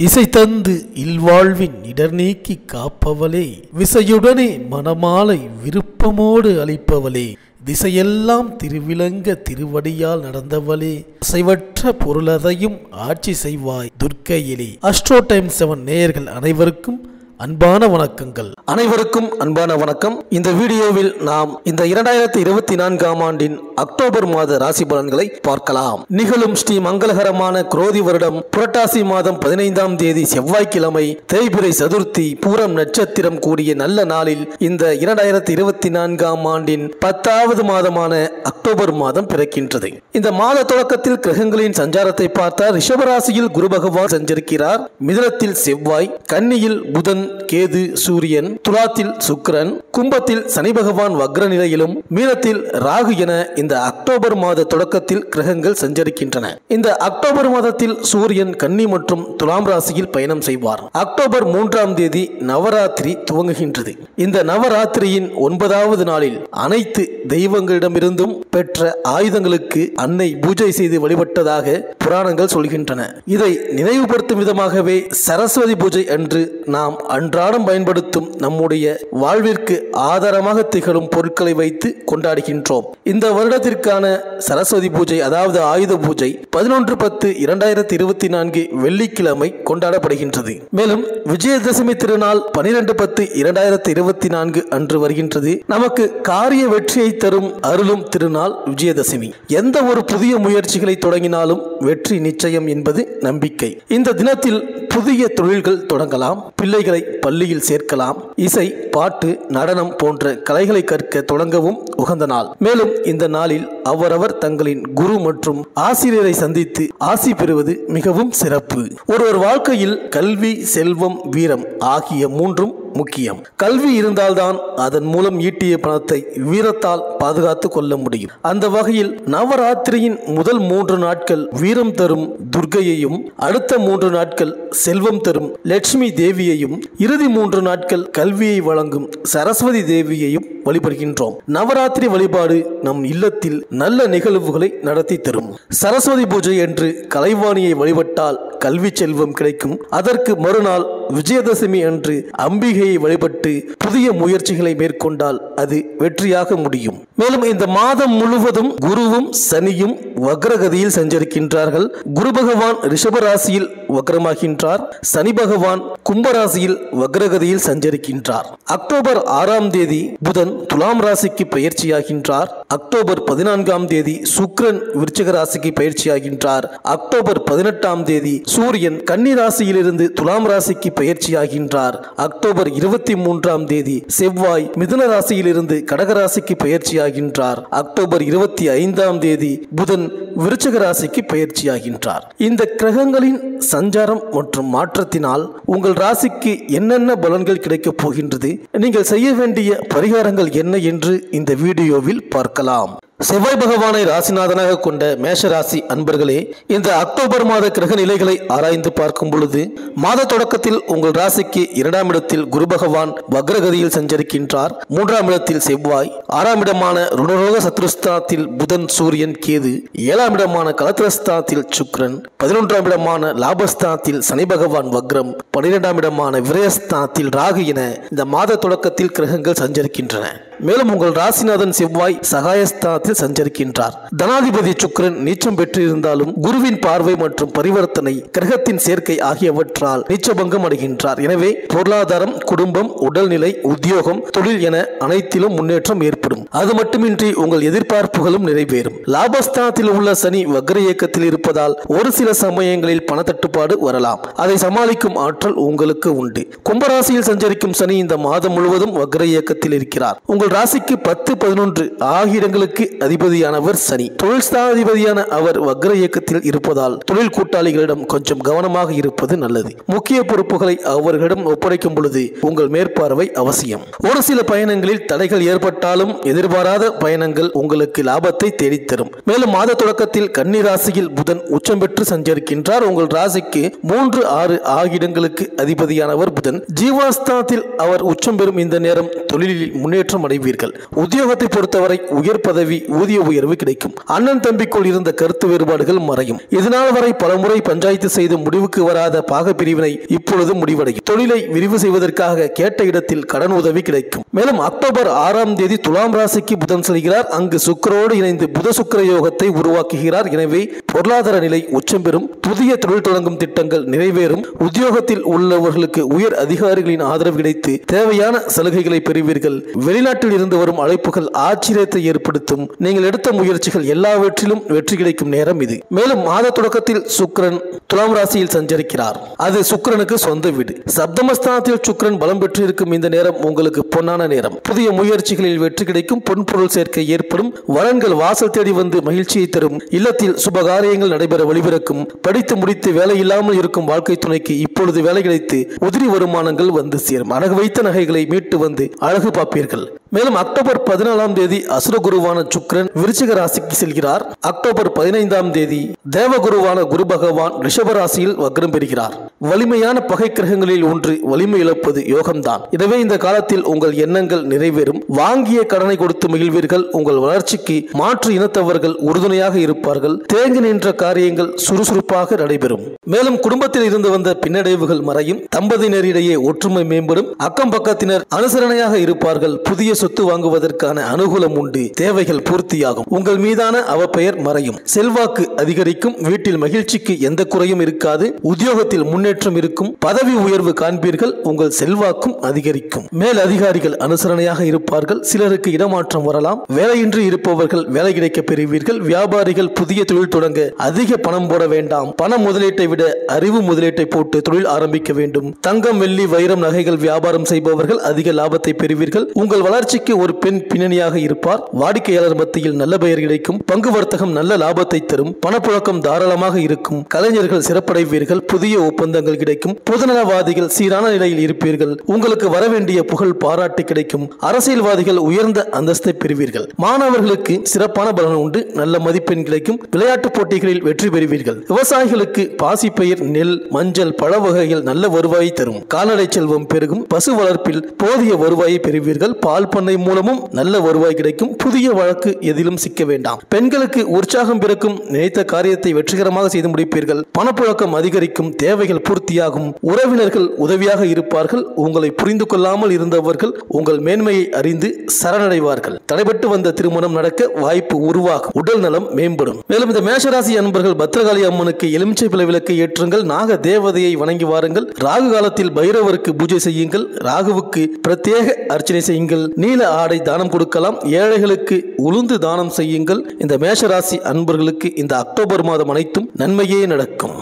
இசை தந்து இல்வாழ்வின் இடர் நீக்கி காப்பவளே, விசையுடனே மனமாலை விருப்பமோடு அளிப்பவளே, திசையெல்லாம் திருவிளங்க திருவடியால் நடந்தவளே, அசைவற்ற பொருளதையும் ஆட்சி செய்வாய் துர்க்கையிலே. அஸ்ட்ரோ டைம் 7 நேயர்கள் அனைவருக்கும் அன்பான வணக்கங்கள். அனைவருக்கும் அன்பான வணக்கம். இந்த வீடியோவில் நாம் இந்த 2024ஆம் ஆண்டின் அக்டோபர் மாத ராசி பலன்களை பார்க்கலாம். நிகழும் ஸ்ரீ மங்களகரமான குரோதி வருடம் புரட்டாசி மாதம் 15ஆம் தேதி செவ்வாய்க்கிழமை தேய்பிறை சதுர்த்தி பூரம் நட்சத்திரம் கூடிய நல்ல நாளில் இந்த 2024ஆம் ஆண்டின் 10வது மாதமான அக்டோபர் மாதம் பிறக்கின்றது. இந்த மாத தொடக்கத்தில் கிரகங்களின் சஞ்சாரத்தை பார்த்தால் ரிஷபராசியில் குரு பகவான் சஞ்சரிக்கிறார். மிதுனத்தில் செவ்வாய், கன்னியில் புதன், கேது, சூரியன், துலாத்தில் சுக்கிரன், கும்பத்தில் சனி பகவான் வக்ர நிலையிலும், மீனத்தில் ராகு என இந்த அக்டோபர் மாத தொடக்கத்தில் கிரகங்கள் சஞ்சரிக்கின்றன. இந்த அக்டோபர் மாதத்தில் சூரியன் கன்னி மற்றும் துலாம் ராசியில் பயணம் செய்வார். அக்டோபர் 3ஆம் தேதி நவராத்திரி துவங்குகின்றது. இந்த நவராத்திரியின் 9வது நாளில் அனைத்து தெய்வங்களிடமிருந்தும் பெற்ற ஆயுதங்களுக்கு அன்னை பூஜை செய்து வழிபட்டதாக புராணங்கள் சொல்கின்றன. இதை நினைவுபடுத்தும் விதமாகவே சரஸ்வதி பூஜை அன்று நாம் அன்றாடம் பயன்படுத்தும் நம்முடைய வாழ்விற்கு ஆதாரமாக திகழும் பொருட்களை வைத்து கொண்டாடுகின்றோம். இந்த வருடத்திற்கான சரஸ்வதி பூஜை அதாவது ஆயுத பூஜை 11/10/2024 வெள்ளிக்கிழமை கொண்டாடப்படுகின்றது. மேலும் விஜயதசமி திருநாள் 12/10/2024 அன்று வருகின்றது. நமக்கு காரிய வெற்றியை தரும் அருளும் திருநாள் விஜயதசமி. எந்த ஒரு புதிய முயற்சிகளை தொடங்கினாலும் வெற்றி நிச்சயம் என்பது நம்பிக்கை. இந்த தினத்தில் புதிய தொழில்கள் தொடங்கலாம், பிள்ளைகளை பள்ளியில் சேர்க்கலாம், இசை, பாட்டு, நடனம் போன்ற கலைகளை கற்க தொடங்கவும் உகந்த நாள். மேலும் இந்த நாளில் அவரவர் தங்களின் குரு மற்றும் ஆசிரியரை சந்தித்து ஆசி பெறுவது மிகவும் சிறப்பு. ஒருவர் வாழ்க்கையில் கல்வி, செல்வம், வீரம் ஆகிய மூன்றும் முக்கியம். கல்வி இருந்தால்தான் அதன் மூலம் ஈட்டிய பணத்தை வீரத்தால் பாதுகாத்து கொள்ள முடியும். அந்த வகையில் நவராத்திரியின் முதல் 3 நாட்கள் வீரம் தரும் துர்க்கையையும், அடுத்த 3 நாட்கள் செல்வம் தரும் லட்சுமி தேவியையும், இறுதி 3 நாட்கள் கல்வியை வழங்கும் சரஸ்வதி தேவியையும் வழிபடுகின்றோம். நவராத்திரி வழிபாடு நம் இல்லத்தில் நல்ல நிகழ்வுகளை நடத்தி தரும். சரஸ்வதி பூஜை என்று கலைவாணியை வழிபட்டால் கல்வி செல்வம் கிடைக்கும். அதற்கு மறுநாள் விஜயதசமி அன்று அம்பிகையை வழிபட்டு புதிய முயற்சிகளை மேற்கொண்டால் அது வெற்றியாக முடியும். மேலும் இந்த மாதம் முழுவதும் குருவும் சனியும் வக்ரகதியில் சஞ்சரிக்கின்றார்கள். குரு பகவான் ரிஷபராசியில் வக்ரமாகின்றார். சனி பகவான் கும்பராசியில் வக்ரகதியில் சஞ்சரிக்கின்றார். அக்டோபர் 6ஆம் தேதி புதன் துலாம் ராசிக்கு பயிற்சியாகின்றார். அக்டோபர் 14ஆம் தேதி சுக்கிரன் விருச்சிக ராசிக்கு பயிற்சியாகின்றார். அக்டோபர் 18ஆம் தேதி சூரியன் கன்னி ராசியிலிருந்து துலாம் ராசிக்கு பயிற்சியாகின்றார். அக்டோபர் 23ஆம் தேதி செவ்வாய் மிதுன ராசியிலிருந்து கடக ராசிக்கு பயிற்சியாகின்றார். அக்டோபர் 25ஆம் தேதி புதன் விருச்சிக ராசிக்கு பயிற்சியாகின்றார். இந்த கிரகங்களின் சஞ்சாரம் மற்றும் மாற்றத்தினால் உங்கள் ராசிக்கு என்னென்ன பலன்கள் கிடைக்கப் போகின்றது, நீங்கள் செய்ய வேண்டிய பரிகாரங்கள் என்ன என்று இந்த வீடியோவில் பார்க்கலாம். செவ்வாய் பகவானை ராசிநாதனாக கொண்ட மேஷராசி அன்பர்களே, இந்த அக்டோபர் மாத கிரக நிலைகளை ஆராய்ந்து பார்க்கும் பொழுது மாத தொடக்கத்தில் உங்கள் ராசிக்கு 2ஆம் இடத்தில் குரு பகவான் வக்ரகதியில் சஞ்சரிக்கின்றார். 3ஆம் இடத்தில் செவ்வாய், 6ஆம் இடமான ருணரோக சத்ருஸ்தானத்தில் புதன், சூரியன், கேது, 7ஆம் இடமான கலத்திரஸ்தானத்தில் சுக்கிரன், 11ஆம் இடமான லாபஸ்தானத்தில் சனி பகவான் வக்ரம், 12ஆம் இடமான விரயஸ்தானத்தில் ராகு என இந்த மாத தொடக்கத்தில் கிரகங்கள் சஞ்சரிக்கின்றன. மேலும் உங்கள் ராசிநாதன் செவ்வாய் சகாயஸ்தானத்தில் சஞ்சரிக்கின்றார். தனாதிபதி சுக்கிரன் நீச்சம் பெற்றிருந்தாலும் குருவின் பார்வை மற்றும் பரிவர்த்தனை, கிரகத்தின் சேர்க்கை ஆகியவற்றால் நீச்சபங்கம் அடைகின்றார். எனவே பொருளாதாரம், குடும்பம், உடல்நிலை, உத்தியோகம், தொழில் என அனைத்திலும் முன்னேற்றம் ஏற்படும். அது மட்டுமின்றி உங்கள் எதிர்பார்ப்புகளும் நிறைவேறும். லாபஸ்தானத்தில் உள்ள சனி வக்ர இயக்கத்தில் இருப்பதால் ஒரு சில சமயங்களில் பணத்தட்டுப்பாடு வரலாம். அதை சமாளிக்கும் ஆற்றல் உங்களுக்கு உண்டு. கும்பராசியில் சஞ்சரிக்கும் சனி இந்த மாதம் முழுவதும் வக்ர இயக்கத்தில் இருக்கிறார். உங்கள் ராசிக்கு 10, 11 ஆகிய இடங்களுக்கு அதிபதியானவர் சனி. தொழில் ஸ்தானாதிபதியான அவர் வக்ர இயக்கத்தில் இருப்பதால் தொழில் கூட்டாளிகளிடம் கொஞ்சம் கவனமாக இருப்பது நல்லது. முக்கிய பொறுப்புகளை அவர்களிடம் ஒப்படைக்கும் பொழுது உங்கள் மேற்பார்வை அவசியம். ஒரு சில பயணங்களில் தடைகள் ஏற்பட்டாலும் எதிர்பாராத பயணங்கள் உங்களுக்கு லாபத்தை தேடித்தரும். மேலும் மாத தொடக்கத்தில் கன்னி ராசியில் புதன் உச்சம் பெற்று சஞ்சரிக்கின்றார். உங்கள் ராசிக்கு 3, 6 ஆகிய இடங்களுக்கு அதிபதியானவர் புதன். ஜீவனஸ்தானத்தில் அவர் உச்சம் பெறும் இந்த நேரம் தொழிலில் முன்னேற்றம் அடைவீர்கள். பெறுவீர்கள். உத்தியோகத்தை பொறுத்தவரை உயர் பதவி, ஊதிய உயர்வு கிடைக்கும். அண்ணன் தம்பிக்குள் இருந்த கருத்து வேறுபாடுகள் மறையும். இதனால் வரை பலமுறை பஞ்சாயத்து செய்து முடிவுக்கு வராத பாக பிரிவினை இப்பொழுது முடிவடையும். தொழிலை விரிவு செய்வதற்காக கேட்ட இடத்தில் கடன் உதவி கிடைக்கும். மேலும் அக்டோபர் 6ஆம் தேதி துலாம் ராசிக்கு புதன் செல்கிறார். அங்கு சுக்கிரனோடு இணைந்து புத சுக்கிர யோகத்தை உருவாக்குகிறார். எனவே பொருளாதார நிலை உச்சம் பெறும். புதிய தொழில் தொடங்கும் திட்டங்கள் நிறைவேறும். உத்தியோகத்தில் உள்ளவர்களுக்கு உயர் அதிகாரிகளின் ஆதரவு கிடைத்து தேவையான சலுகைகளை பெறுவீர்கள். வெளிநாட்டில் இருந்து வரும் அழைப்புகள் ஆச்சரியத்தை ஏற்படுத்தும். நீங்கள் எடுத்த முயற்சிகள் எல்லாவற்றிலும் வெற்றி கிடைக்கும் நேரம் இது. மேலும் மாத தொடக்கத்தில் சுக்கிரன் துலாம் ராசியில் சஞ்சரிக்கிறார். அது சுக்கிரனுக்கு சொந்த வீடு. சப்தமஸ்தானத்தில் சுக்கிரன் பலம் பெற்றிருக்கும் இந்த நேரம் உங்களுக்கு பொன்னான நேரம். புதிய முயற்சிகளில் வெற்றி கிடைக்கும். பொன்பொருள் சேர்க்கை ஏற்படும். வரன்கள் வாசல் தேடி வந்து மகிழ்ச்சியை தரும். இல்லத்தில் சுபகாரியங்கள் நடைபெற வழிபிறக்கும். படித்து முடித்து வேலை இல்லாமல் இருக்கும் வாழ்க்கை துணைக்கு இப்பொழுது வேலை கிடைத்து உதிரி வருமானங்கள் வந்து சேரும். அழகு வைத்த நகைகளை மீட்டு வந்து அழகு பார்ப்பீர்கள். மேலும் அக்டோபர் 14ஆம் தேதி அசுரகுருவான சுக்கிரன் விருச்சிக ராசிக்கு செல்கிறார். அக்டோபர் 15ஆம் தேதி தேவகுருவான குரு பகவான் ரிஷப ராசியில் வக்ரம் பெறுகிறார். வலிமையான பகை கிரகங்களில் ஒன்று வலிமை இழப்பது யோகம்தான். எனவே இந்த காலத்தில் உங்கள் எண்ணங்கள் நிறைவேறும். வாங்கிய கடனை கொடுத்து மகிழ்வீர்கள். உங்கள் வளர்ச்சிக்கு மாற்று இனத்தவர்கள் உறுதுணையாக இருப்பார்கள். தேங்கி நின்ற காரியங்கள் சுறுசுறுப்பாக நடைபெறும். மேலும் குடும்பத்தில் இருந்து வந்த பின்னடைவுகள் மறையும். தம்பதியினரிடையே ஒற்றுமை மேம்படும். அக்கம் பக்கத்தினர் அனுசரணையாக இருப்பார்கள். புதிய சொத்து வாங்குவதற்கான அனுகூலம் உண்டு. தேவைகள் பூர்த்தியாகும். உங்கள் மீதான அவப்பெயர் மறையும். செல்வாக்கு அதிகரிக்கும். வீட்டில் மகிழ்ச்சிக்கு எந்த குறையும் இருக்காது. உத்தியோகத்தில் முன்னேற்றம் இருக்கும். பதவி உயர்வு காண்பீர்கள். உங்கள் செல்வாக்கும் அதிகரிக்கும். மேல் அதிகாரிகள் அனுசரணையாக இருப்பார்கள். சிலருக்கு இடமாற்றம் வரலாம். வேலையின்றி இருப்பவர்கள் வேலை கிடைக்க பெறுவீர்கள். வியாபாரிகள் புதிய தொழில் தொடங்க அதிக பணம் போட வேண்டாம். பண முதலீட்டை விட அறிவு முதலீட்டை போட்டு தொழில் ஆரம்பிக்க வேண்டும். தங்கம், வெள்ளி, வைரம், நகைகள் வியாபாரம் செய்பவர்கள் அதிக லாபத்தை பெறுவீர்கள். உங்கள் வளர்ச்சிக்கு ஒரு பெண் பின்னணியாக இருப்பார். வாடிக்கையாளர் மத்தியில் நல்ல பெயர் கிடைக்கும். பங்கு வர்த்தகம் நல்ல லாபத்தை தரும். பணப்புழக்கம் தாராளமாக இருக்கும். கலைஞர்கள் சிறப்படைவீர்கள். புதிய ஒப்பந்தங்கள் கிடைக்கும். பொதுநலவாதிகள் சீரான நிலையில் இருப்பீர்கள். உங்களுக்கு வரவேண்டிய புகழ் பாராட்டு கிடைக்கும். அரசியல்வாதிகள் உயர்ந்த அந்தஸ்தை பெறுவீர்கள். மாணவர்களுக்கு சிறப்பான பலன் உண்டு. நல்ல மதிப்பெண் கிடைக்கும். விளையாட்டு போட்டிகளில் வெற்றி பெறுவீர்கள். விவசாயிகளுக்கு பாசிப்பயிர், நெல், மஞ்சள், பழ வகைகள் நல்ல வருவாயை தரும். கால்நடை செல்வம் பெருகும். பசு வளர்ப்பில் போதிய வருவாயை பெறுவீர்கள். பால் பண்ணை மூலமும் நல்ல வருவாய் கிடைக்கும். புதிய வழக்கு எதிலும் சிக்க வேண்டாம். பெண்களுக்கு உற்சாகம் பிறக்கும். நினைத்த காரியத்தை வெற்றிகரமாக செய்து முடிப்பீர்கள். பணப்புழக்கம் அதிகரிக்கும். தேவைகள் பூர்த்தியாகும். உறவினர்கள் உதவியாக இருப்பார்கள். உங்களை புரிந்து கொள்ளாமல் இருந்தவர்கள் உங்கள் மேன்மையை அறிந்து சரணடைவார்கள். தடைபட்டு வந்த திருமணம் நடக்க வாய்ப்பு உருவாகும். உடல் நலம் மேம்படும். மேலும் இந்த மேஷராசி அன்பர்கள் பத்ரகாளி அம்மனுக்கு எலுமிச்சை பழ விளக்கை ஏற்றுங்கள். நாக தேவதையை வணங்கி வாருங்கள். ராகு காலத்தில் பைரவருக்கு பூஜை செய்யுங்கள். ராகுவுக்கு பிரத்யேக அர்ச்சனை செய்யுங்கள். நீல ஆடை தானம் கொடுக்கலாம். ஏழைகளுக்கு உளுந்து தானம் செய்யுங்கள். இந்த மேஷராசி அன்பர்களுக்கு இந்த அக்டோபர் மாதம் அனைத்தும் நன்மையே நடக்கும்.